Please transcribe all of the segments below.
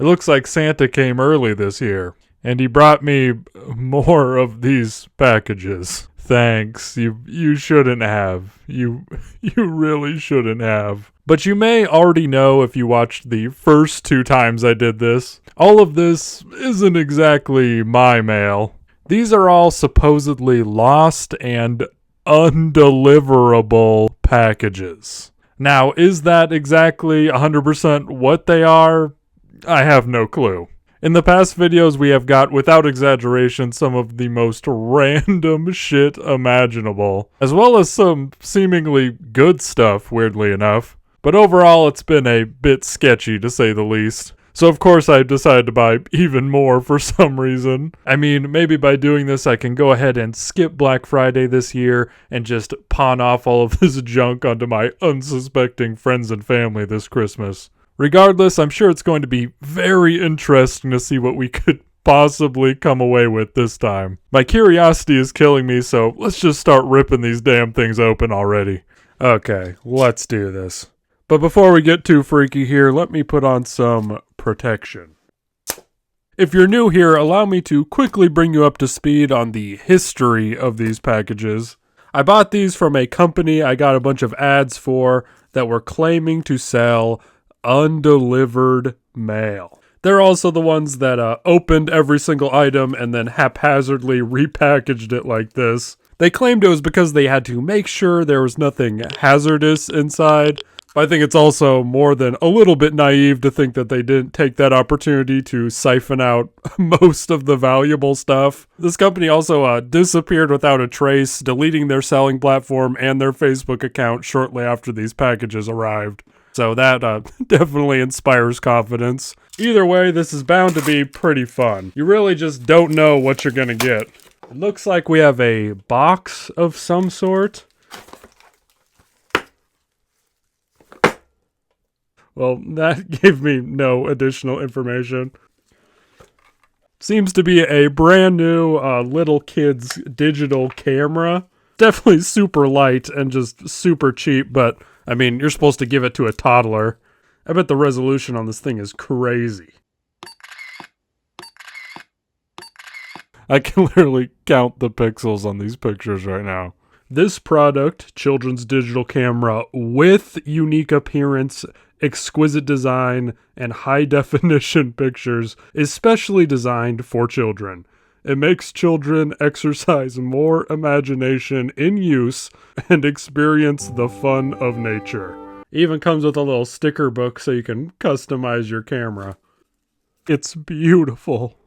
It looks like Santa came early this year, and he brought me more of these packages. Thanks. You shouldn't have. You really shouldn't have. But you may already know if you watched the first 2 times I did this. All of this isn't exactly my mail. These are all supposedly lost and undeliverable packages. Now, is that exactly 100% what they are? I have no clue. In the past videos, we have got, without exaggeration, some of the most random shit imaginable, as well as some seemingly good stuff, weirdly enough. But overall, it's been a bit sketchy, to say the least. So of course I decided to buy even more for some reason. I mean, maybe by doing this I can go ahead and skip Black Friday this year and just pawn off all of this junk onto my unsuspecting friends and family this Christmas. Regardless, I'm sure it's going to be very interesting to see what we could possibly come away with this time. My curiosity is killing me, so let's just start ripping these damn things open already. Okay, let's do this. But before we get too freaky here, let me put on some protection. If you're new here, allow me to quickly bring you up to speed on the history of these packages. I bought these from a company I got a bunch of ads for that were claiming to sell undelivered mail. They're also the ones that opened every single item and then haphazardly repackaged it like this. They claimed it was because they had to make sure there was nothing hazardous inside. But I think it's also more than a little bit naive to think that they didn't take that opportunity to siphon out most of the valuable stuff. This company also disappeared without a trace, deleting their selling platform and their Facebook account shortly after these packages arrived. So that definitely inspires confidence. Either way, this is bound to be pretty fun. You really just don't know what you're gonna get. It looks like we have a box of some sort. Well, that gave me no additional information. Seems to be a brand new little kid's digital camera. Definitely super light and just super cheap, but I mean, you're supposed to give it to a toddler. I bet the resolution on this thing is crazy. I can literally count the pixels on these pictures right now. This product, children's digital camera with unique appearance, exquisite design, and high-definition pictures, is specially designed for children. It makes children exercise more imagination in use and experience the fun of nature. It even comes with a little sticker book so you can customize your camera. It's beautiful.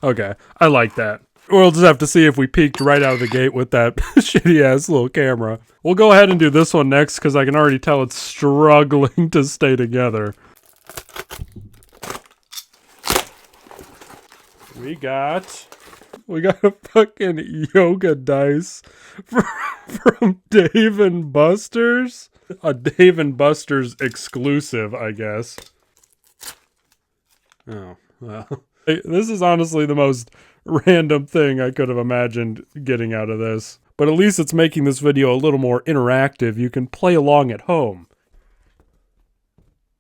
Okay, I like that. We'll just have to see if we peaked right out of the gate with that shitty-ass little camera. We'll go ahead and do this one next because I can already tell it's struggling to stay together. We got a fucking yoga dice from Dave & Buster's. A Dave & Buster's exclusive, I guess. Oh, well. This is honestly the most random thing I could have imagined getting out of this. But at least it's making this video a little more interactive. You can play along at home.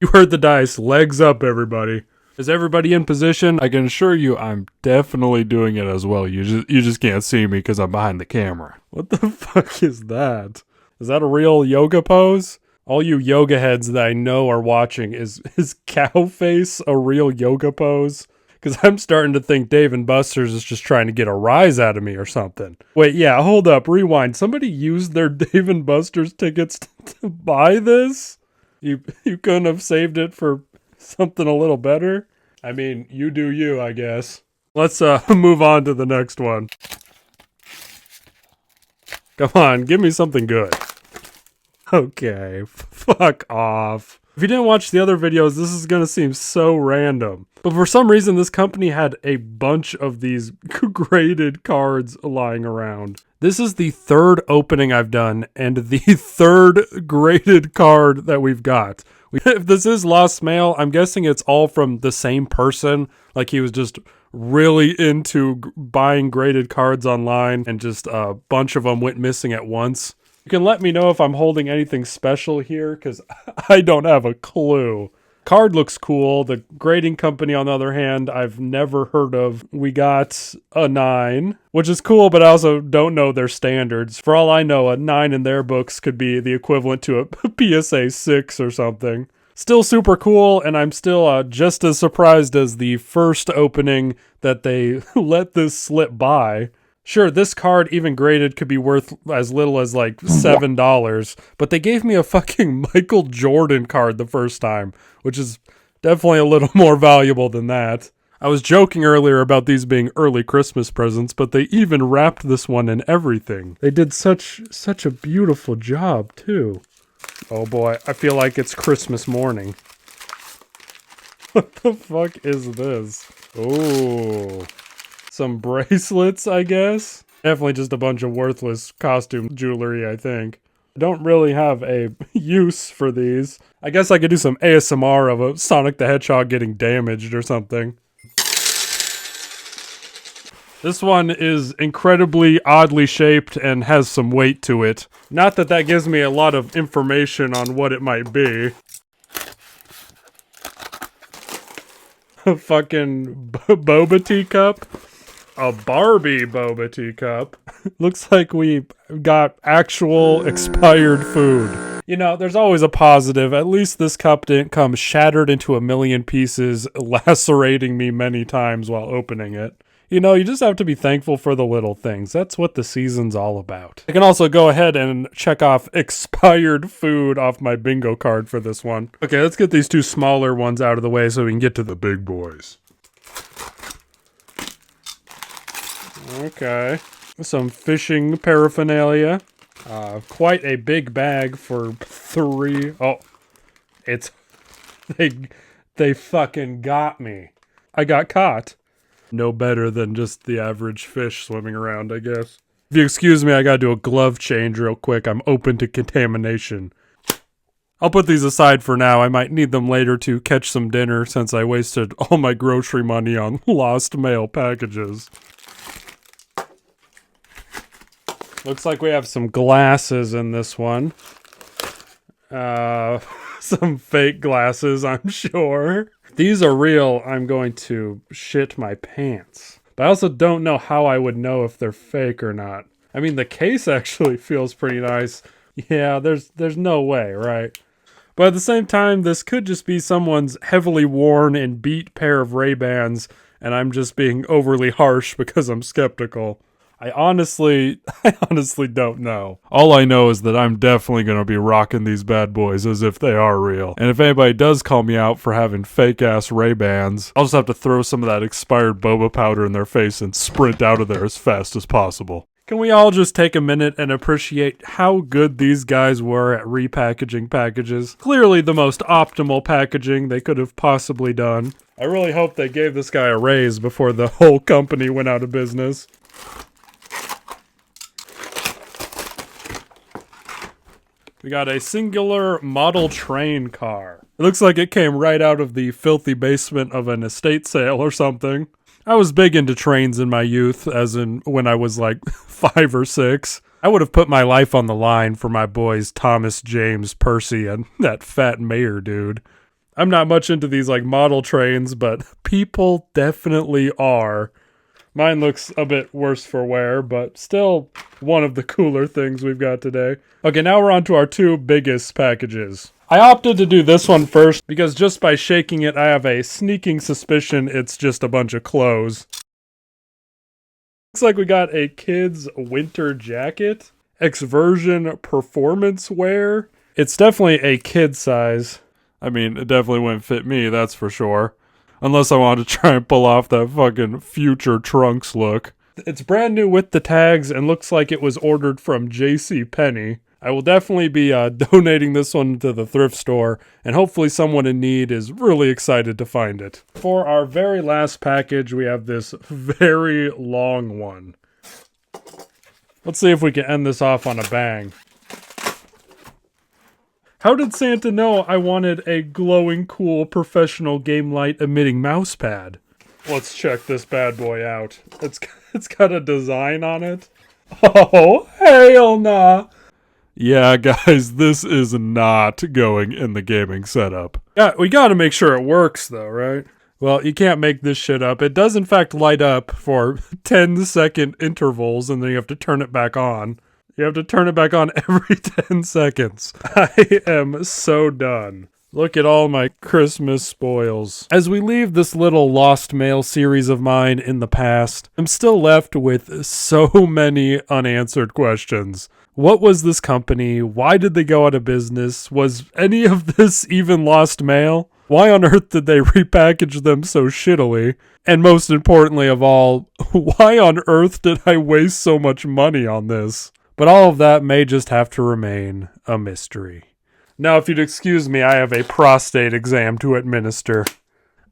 You heard the dice. Legs up, everybody. Is everybody in position? I can assure you I'm definitely doing it as well. You just can't see me because I'm behind the camera. What the fuck is that? Is that a real yoga pose? All you yoga heads that I know are watching, is cow face a real yoga pose? Because I'm starting to think Dave & Buster's is just trying to get a rise out of me or something. Wait, yeah, hold up, rewind. Somebody used their Dave & Buster's tickets to buy this? You couldn't have saved it for something a little better? I mean, you do you, I guess. Let's move on to the next one. Come on, give me something good. Okay, fuck off. If you didn't watch the other videos, this is gonna seem so random. But for some reason, this company had a bunch of these graded cards lying around. This is the third opening I've done, and the third graded card that we've got. If this is lost mail, I'm guessing it's all from the same person. Like he was just really into buying graded cards online, and just a bunch of them went missing at once. You can let me know if I'm holding anything special here, because I don't have a clue. Card looks cool. The grading company, on the other hand, I've never heard of. We got a 9, which is cool, but I also don't know their standards. For all I know, a 9 in their books could be the equivalent to a PSA 6 or something. Still super cool, and I'm still just as surprised as the first opening that they let this slip by. Sure, this card, even graded, could be worth as little as like $7, but they gave me a fucking Michael Jordan card the first time, which is definitely a little more valuable than that. I was joking earlier about these being early Christmas presents, but they even wrapped this one in everything. They did such a beautiful job, too. Oh boy, I feel like it's Christmas morning. What the fuck is this? Oh. Some bracelets, I guess. Definitely just a bunch of worthless costume jewelry, I think. I don't really have a use for these. I guess I could do some ASMR of a Sonic the Hedgehog getting damaged or something. This one is incredibly oddly shaped and has some weight to it. Not that that gives me a lot of information on what it might be. A fucking boba tea cup. A Barbie boba tea cup. Looks like we got actual expired food. You know, there's always a positive. At least this cup didn't come shattered into a million pieces, lacerating me many times while opening it. You know, you just have to be thankful for the little things. That's what the season's all about. I can also go ahead and check off expired food off my bingo card for this one. Okay, let's get these two smaller ones out of the way so we can get to the big boys. Okay. Some fishing paraphernalia. Quite a big bag for 3. Oh. It's... They fucking got me. I got caught. No better than just the average fish swimming around, I guess. If you excuse me, I gotta do a glove change real quick. I'm open to contamination. I'll put these aside for now. I might need them later to catch some dinner since I wasted all my grocery money on lost mail packages. Looks like we have some glasses in this one. Some fake glasses, I'm sure. If these are real, I'm going to shit my pants. But I also don't know how I would know if they're fake or not. I mean, the case actually feels pretty nice. Yeah, there's no way, right? But at the same time, this could just be someone's heavily worn and beat pair of Ray-Bans, and I'm just being overly harsh because I'm skeptical. I honestly don't know. All I know is that I'm definitely going to be rocking these bad boys as if they are real. And if anybody does call me out for having fake-ass Ray-Bans, I'll just have to throw some of that expired boba powder in their face and sprint out of there as fast as possible. Can we all just take a minute and appreciate how good these guys were at repackaging packages? Clearly the most optimal packaging they could have possibly done. I really hope they gave this guy a raise before the whole company went out of business. We got a singular model train car. It looks like it came right out of the filthy basement of an estate sale or something. I was big into trains in my youth, as in when I was like 5 or 6. I would have put my life on the line for my boys Thomas, James, Percy, and that fat mayor dude. I'm not much into these like model trains, but people definitely are. Mine looks a bit worse for wear, but still one of the cooler things we've got today. Okay, now we're on to our 2 biggest packages. I opted to do this one first because just by shaking it, I have a sneaking suspicion it's just a bunch of clothes. Looks like we got a kid's winter jacket. X-version performance wear. It's definitely a kid size. I mean, it definitely wouldn't fit me, that's for sure. Unless I wanted to try and pull off that fucking future Trunks look. It's brand new with the tags and looks like it was ordered from JCPenney. I will definitely be donating this one to the thrift store, and hopefully someone in need is really excited to find it. For our very last package, we have this very long one. Let's see if we can end this off on a bang. How did Santa know I wanted a glowing, cool, professional game light emitting mouse pad? Let's check this bad boy out. It's got a design on it. Oh, hell nah. Yeah, guys, this is not going in the gaming setup. Yeah, we gotta make sure it works though, right? Well, you can't make this shit up. It does in fact light up for 10-second intervals, and then you have to turn it back on. You have to turn it back on every 10 seconds. I am so done. Look at all my Christmas spoils. As we leave this little Lost Mail series of mine in the past, I'm still left with so many unanswered questions. What was this company? Why did they go out of business? Was any of this even lost mail? Why on earth did they repackage them so shittily? And most importantly of all, why on earth did I waste so much money on this? But all of that may just have to remain a mystery. Now, if you'd excuse me, I have a prostate exam to administer.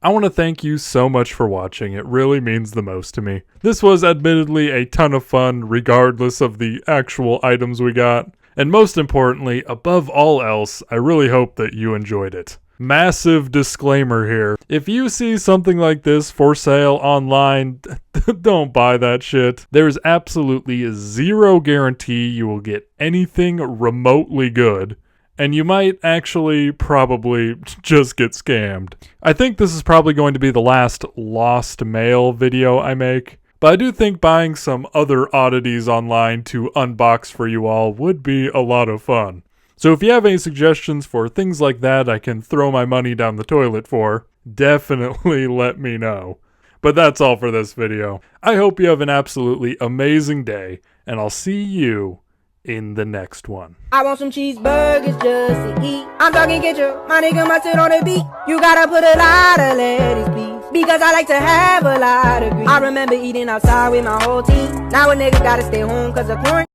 I want to thank you so much for watching. It really means the most to me. This was admittedly a ton of fun, regardless of the actual items we got. And most importantly, above all else, I really hope that you enjoyed it. Massive disclaimer here. If you see something like this for sale online, don't buy that shit. There's absolutely zero guarantee you will get anything remotely good. And you might actually probably just get scammed. I think this is probably going to be the last Lost Mail video I make. But I do think buying some other oddities online to unbox for you all would be a lot of fun. So if you have any suggestions for things like that I can throw my money down the toilet for, definitely let me know. But that's all for this video. I hope you have an absolutely amazing day, and I'll see you in the next one. I want some cheeseburgers just to eat. I'm talking ketchup, my nigga mustard on the beat. You gotta put a lot of lettuce, please, because I like to have a lot of grease. I remember eating outside with my whole team. Now a nigga gotta stay home cause of quarantine.